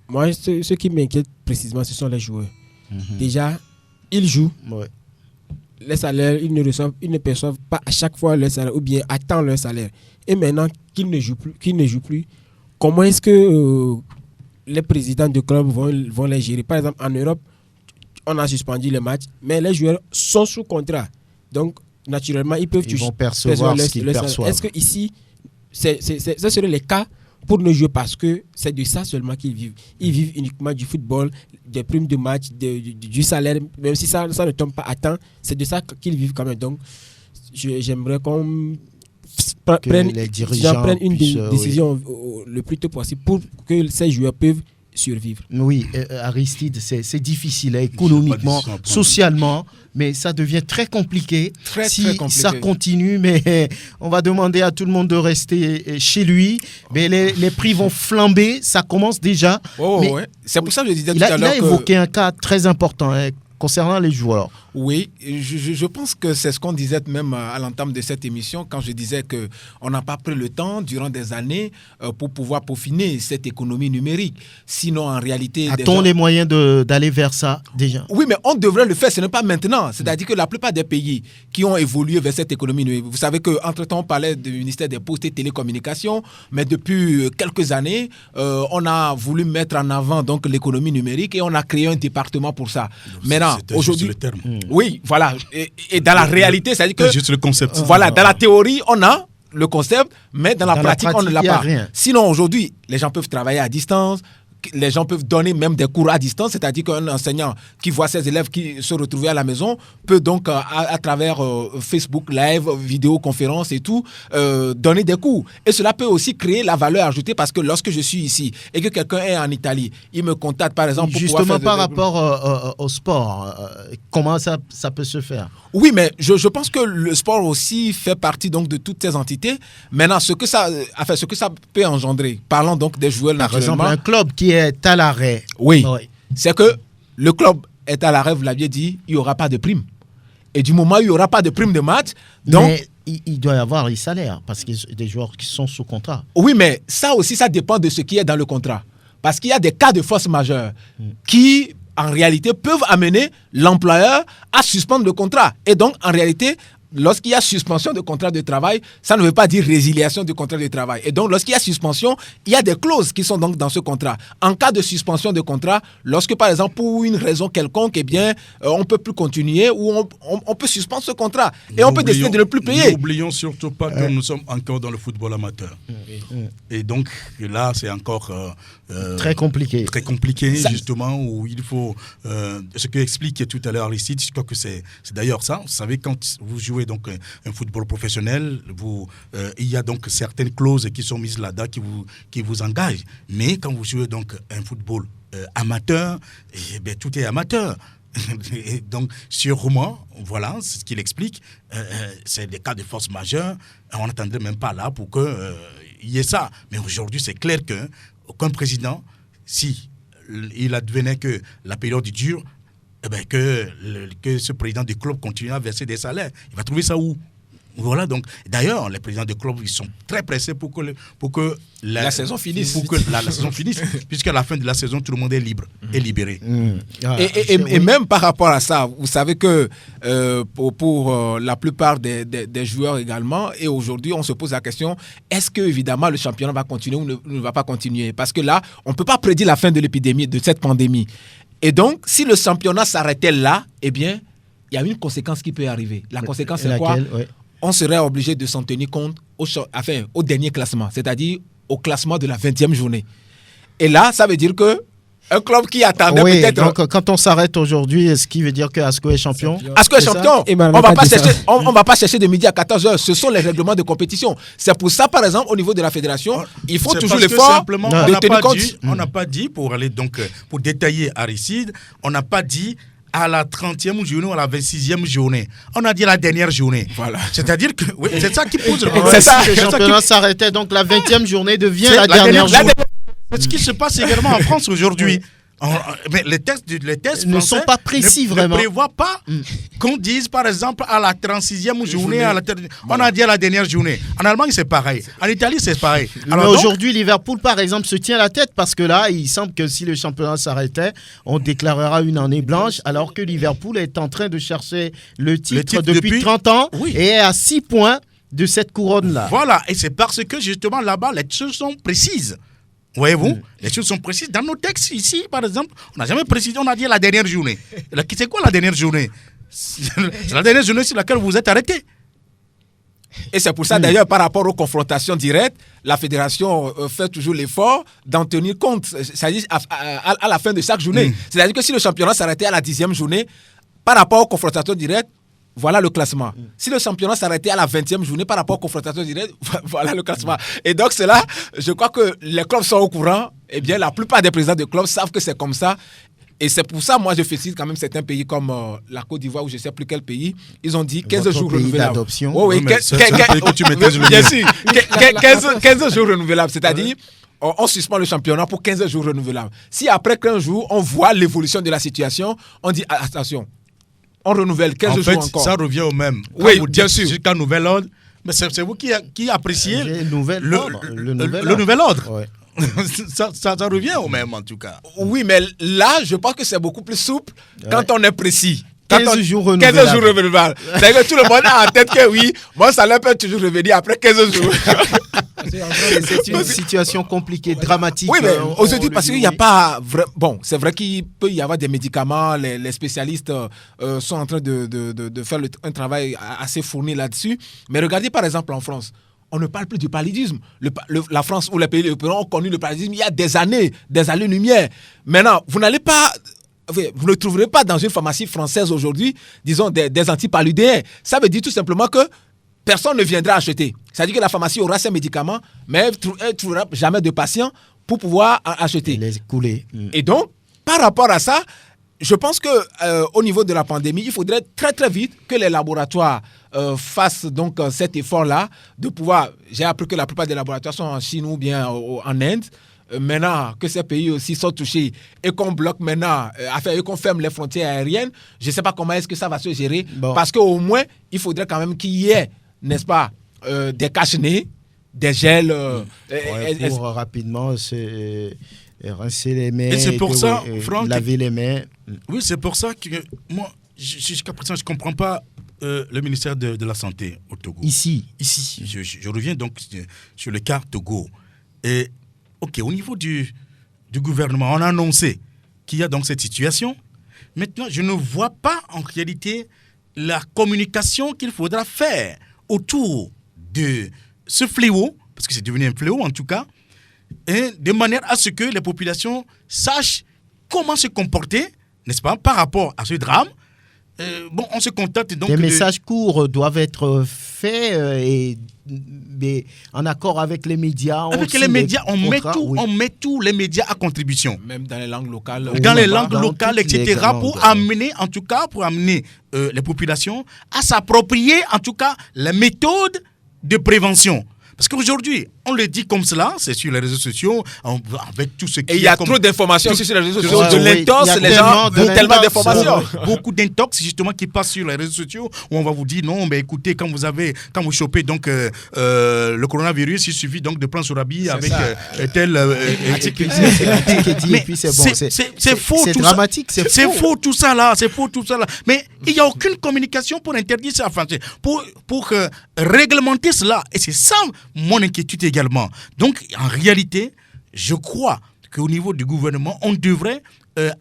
Moi, ce qui m'inquiète précisément, ce sont les joueurs. Déjà, ils jouent. Ouais. Les salaires, ils ne perçoivent pas à chaque fois leur salaire ou bien attendent leur salaire. Et maintenant qu'ils ne jouent plus, comment est-ce que les présidents de club vont les gérer? Par exemple, en Europe, on a suspendu les matchs, mais les joueurs sont sous contrat. Donc, naturellement, ils vont percevoir ce qu'ils perçoivent. Est-ce qu'ici, ce serait le cas pour ne jouer parce que c'est de ça seulement qu'ils vivent. Ils vivent uniquement du football, des primes de match, du salaire, même si ça ne tombe pas à temps, c'est de ça qu'ils vivent quand même. Donc, j'aimerais qu'on prenne une décision le plus tôt possible pour que ces joueurs peuvent survivre. Oui, Aristide, c'est difficile économiquement, socialement, mais ça devient très compliqué si très compliqué. Ça continue, mais on va demander à tout le monde de rester chez lui, mais les prix vont flamber, ça commence déjà. Ouais. C'est pour ça que je disais tout à l'heure il a évoqué un cas très important concernant les joueurs. Oui, je pense que c'est ce qu'on disait même à l'entame de cette émission quand je disais qu'on n'a pas pris le temps durant des années pour pouvoir peaufiner cette économie numérique. Sinon, en réalité... A-t-on les moyens d'aller vers ça déjà? Oui, mais on devrait le faire, ce n'est pas maintenant. C'est-à-dire que la plupart des pays qui ont évolué vers cette économie numérique, vous savez qu'entre-temps, on parlait du ministère des Postes et Télécommunications, mais depuis quelques années, on a voulu mettre en avant donc l'économie numérique et on a créé un département pour ça. Maintenant, aujourd'hui... le terme. Oui, voilà. Et dans la réalité, c'est-à-dire que... C'est juste le concept. Voilà, dans la théorie, on a le concept, mais dans la pratique, on ne l'a pas. Rien. Sinon, aujourd'hui, les gens peuvent travailler à distance, les gens peuvent donner même des cours à distance, c'est-à-dire qu'un enseignant qui voit ses élèves qui se retrouvent à la maison peut donc, à travers Facebook Live, vidéoconférence et tout, donner des cours. Et cela peut aussi créer la valeur ajoutée parce que lorsque je suis ici et que quelqu'un est en Italie, il me contacte par exemple pour justement par rapport au sport, comment ça peut se faire? Oui, mais je pense que le sport aussi fait partie donc de toutes ces entités. Maintenant, ce que ça peut engendrer, parlons donc des joueurs naturellement. Par exemple, un club qui est à l'arrêt. Oui, c'est que le club est à l'arrêt, vous l'aviez dit, il n'y aura pas de prime. Et du moment où il n'y aura pas de prime de match, donc... Mais il doit y avoir les salaires, parce qu'il y a des joueurs qui sont sous contrat. Oui, mais ça aussi, ça dépend de ce qui est dans le contrat. Parce qu'il y a des cas de force majeure qui, en réalité, peuvent amener l'employeur à suspendre le contrat. Et donc, en réalité... Lorsqu'il y a suspension de contrat de travail, ça ne veut pas dire résiliation du contrat de travail. Et donc, lorsqu'il y a suspension, il y a des clauses qui sont donc dans ce contrat. En cas de suspension de contrat, lorsque, par exemple, pour une raison quelconque, eh bien, on ne peut plus continuer ou on peut suspendre ce contrat. Et on peut décider de ne plus payer. N'oublions surtout pas que nous sommes encore dans le football amateur. Et donc, là, c'est encore... très compliqué. Très compliqué, justement, où il faut... ce que explique tout à l'heure Aristide, je crois que c'est d'ailleurs ça. Vous savez, quand vous jouez donc un football professionnel, il y a donc certaines clauses qui sont mises là-dedans qui vous engagent. Mais quand vous jouez donc un football amateur, eh bien, tout est amateur. Et donc, sûrement, voilà, c'est ce qu'il explique, c'est des cas de force majeure. On n'attendait même pas là pour qu'il y ait ça. Mais aujourd'hui, c'est clair qu'aucun président, si il advenait que la période dure, eh bien, que ce président du club continue à verser des salaires. Il va trouver ça où? Voilà, donc, d'ailleurs, les présidents de club, ils sont très pressés pour que la saison finisse. Pour que la saison finisse, puisqu'à la fin de la saison, tout le monde est libre, est libéré. Et même par rapport à ça, vous savez que pour la plupart des joueurs également, et aujourd'hui, on se pose la question, est-ce que, évidemment, le championnat va continuer ou ne va pas continuer? Parce que là, on ne peut pas prédire la fin de l'épidémie, de cette pandémie. Et donc, si le championnat s'arrêtait là, eh bien, il y a une conséquence qui peut arriver. La conséquence, c'est quoi? On serait obligé de s'en tenir compte au dernier classement, c'est-à-dire au classement de la 20e journée. Et là, ça veut dire que un club qui attendait peut-être... Donc, quand on s'arrête aujourd'hui, est-ce qu'il veut dire que ASCO est champion? ASCO est champion. On va pas chercher de midi à 14h. Ce sont les règlements de compétition. C'est pour ça, par exemple, au niveau de la fédération, il faut toujours l'effort de tenir compte. On n'a pas dit, pour détailler Aristide, on n'a pas dit à la 30e journée ou à la 26e journée. On a dit la dernière journée. Voilà. C'est-à-dire que c'est ça qui pose le problème. C'est ça, le championnat s'arrêtait, donc la 20e journée devient la dernière journée. C'est ce qui se passe également en France aujourd'hui. Mais les tests ne sont pas précis vraiment. Ne prévoient pas qu'on dise par exemple à la 36e journée, on a dit à la dernière journée. En Allemagne c'est pareil, en Italie c'est pareil. Alors, mais aujourd'hui Liverpool par exemple se tient la tête parce que là il semble que si le championnat s'arrêtait, on déclarera une année blanche alors que Liverpool est en train de chercher le titre depuis 30 ans et est à 6 points de cette couronne-là. Voilà, et c'est parce que justement là-bas les choses sont précises. Voyez-vous, les choses sont précises. Dans nos textes ici, par exemple, on n'a jamais précisé, on a dit la dernière journée. C'est quoi la dernière journée? C'est la dernière journée sur laquelle vous êtes arrêté. Et c'est pour ça, d'ailleurs, par rapport aux confrontations directes, la fédération fait toujours l'effort d'en tenir compte, c'est-à-dire à la fin de chaque journée. C'est-à-dire que si le championnat s'arrêtait à la 10e journée, par rapport aux confrontations directes, voilà le classement. Si le championnat s'arrêtait à la 20e journée par rapport aux confrontations directes, voilà le classement. Et donc, c'est là, je crois que les clubs sont au courant. Eh bien, la plupart des présidents de clubs savent que c'est comme ça. Et c'est pour ça, moi, je félicite quand même certains pays comme la Côte d'Ivoire ou je ne sais plus quel pays. Ils ont dit 15 jours renouvelables. D'adoption. Oh, oui, 15 jours renouvelables. C'est-à-dire, on suspend le championnat pour 15 jours renouvelables. Si après 15 jours, on voit l'évolution de la situation, on dit attention. On renouvelle 15 jours encore. Ça revient au même. Oui, bien sûr. Jusqu'à nouvel ordre. Mais c'est vous qui appréciez le nouvel ordre. Ouais. ça revient au même, en tout cas. Oui, mais là, je pense que c'est beaucoup plus souple quand on est précis. 15 jours renouvelables. C'est-à-dire que tout le monde a en tête que oui, mon salaire peut toujours revenir après 15 jours. C'est une situation compliquée, dramatique. Oui, mais aujourd'hui, parce qu'il n'y a pas... Bon, c'est vrai qu'il peut y avoir des médicaments, les spécialistes sont en train de faire un travail assez fourni là-dessus. Mais regardez par exemple en France, on ne parle plus du paludisme. La France ou les pays européens ont connu le paludisme il y a des années-lumière. Maintenant, vous ne trouverez pas dans une pharmacie française aujourd'hui, disons, des antipaludéens. Ça veut dire tout simplement que personne ne viendra acheter. C'est-à-dire que la pharmacie aura ses médicaments, mais elle ne trouvera jamais de patients pour pouvoir acheter. Les couler. Et donc, par rapport à ça, je pense qu'au niveau de la pandémie, il faudrait très très vite que les laboratoires fassent donc cet effort-là de pouvoir... J'ai appris que la plupart des laboratoires sont en Chine ou bien en Inde. Maintenant que ces pays aussi sont touchés et qu'on bloque maintenant, et qu'on ferme les frontières aériennes, je ne sais pas comment est-ce que ça va se gérer. Bon. Parce qu'au moins, il faudrait quand même qu'il y ait, n'est-ce pas, des cache-nez, des gels... pour rapidement rincer les mains, et c'est pour ça, Franck, laver les mains. Oui, c'est pour ça que moi, jusqu'à présent, je ne comprends pas le ministère de la Santé au Togo. Ici. Je reviens donc sur le cas Togo. Et, OK, au niveau du gouvernement, on a annoncé qu'il y a donc cette situation. Maintenant, je ne vois pas en réalité la communication qu'il faudra faire autour de ce fléau, parce que c'est devenu un fléau en tout cas, et de manière à ce que les populations sachent comment se comporter, n'est-ce pas, par rapport à ce drame. On se contente donc... Des messages courts doivent être faits mais en accord avec les médias. Avec les médias, on met tous les médias à contribution. Même dans les langues locales. Dans les langues locales, etc. Pour amener les populations à s'approprier, en tout cas, les méthodes de prévention. Parce qu'aujourd'hui, on le dit comme cela, c'est sur les réseaux sociaux, avec tout ce qui... Et il y a trop d'informations sur les réseaux sociaux, de l'intox, les gens ont tellement d'informations. Beaucoup d'intox, justement, qui passent sur les réseaux sociaux, où on va vous dire, non, mais écoutez, quand vous chopez donc, le coronavirus, il suffit donc de prendre sur habit avec tel... Mais c'est faux, c'est dramatique, c'est faux tout ça là, Mais il n'y a aucune communication pour interdire ça, enfin, pour réglementer cela. Et c'est ça mon inquiétude également. Donc, en réalité, je crois qu'au niveau du gouvernement, on devrait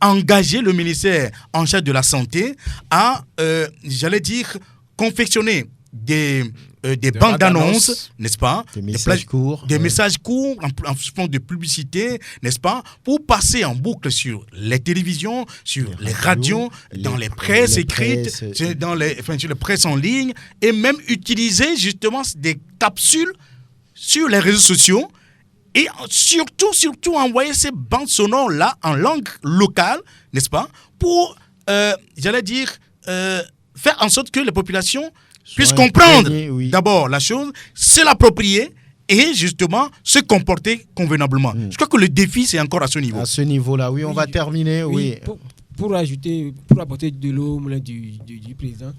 engager le ministère en charge de la Santé à, confectionner des bandes d'annonces, n'est-ce pas? Des messages courts. Des messages courts en forme de publicité, n'est-ce pas? Pour passer en boucle sur les télévisions, sur les radios, dans les presses écrites, sur les presses en ligne, et même utiliser justement des capsules sur les réseaux sociaux et surtout envoyer ces bandes sonores-là en langue locale, n'est-ce pas? Pour, faire en sorte que les populations puissent comprendre d'abord la chose, se l'approprier et justement se comporter convenablement. Je crois que le défi, c'est encore à ce niveau. À ce niveau-là, oui, on va terminer. Oui. Pour apporter de l'eau au moulin du président.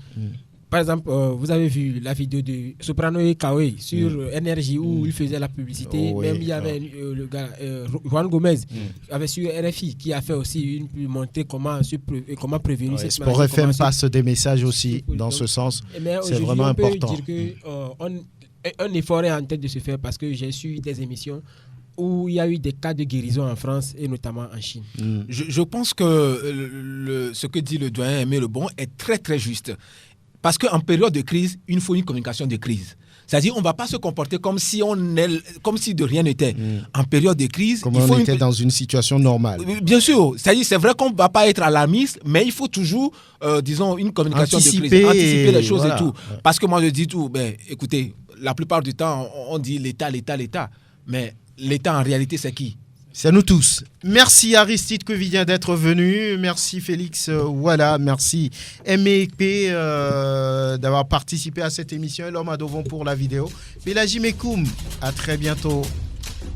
Par exemple, vous avez vu la vidéo de Soprano et Kawe sur Énergie où il faisait la publicité. Même il y avait le gars, Juan Gomez, avait sur RFI qui a fait aussi une montée comment prévenir cette maladie. Sport FM passe des messages aussi dans ce sens. C'est vraiment important. On peut dire qu'un effort est en tête de se faire parce que j'ai suivi des émissions où il y a eu des cas de guérison en France et notamment en Chine. Je pense que ce que dit le doyen Aimé Lebon est très très juste. Parce qu'en période de crise, il faut une communication de crise. C'est-à-dire, on ne va pas se comporter comme si de rien n'était. En période de crise... Comme on était dans une situation normale. Bien sûr. C'est-à-dire, c'est vrai qu'on ne va pas être alarmiste, mais il faut toujours, une communication de crise. Anticiper les choses et tout. Parce que moi, je dis tout. Écoutez, la plupart du temps, on dit l'État. Mais l'État, en réalité, c'est qui? C'est nous tous. Merci Aristide Quevilien d'être venu. Merci Félix. Merci MEP d'avoir participé à cette émission. Et l'homme à Dovon pour la vidéo. Belaji Mekoum, à très bientôt.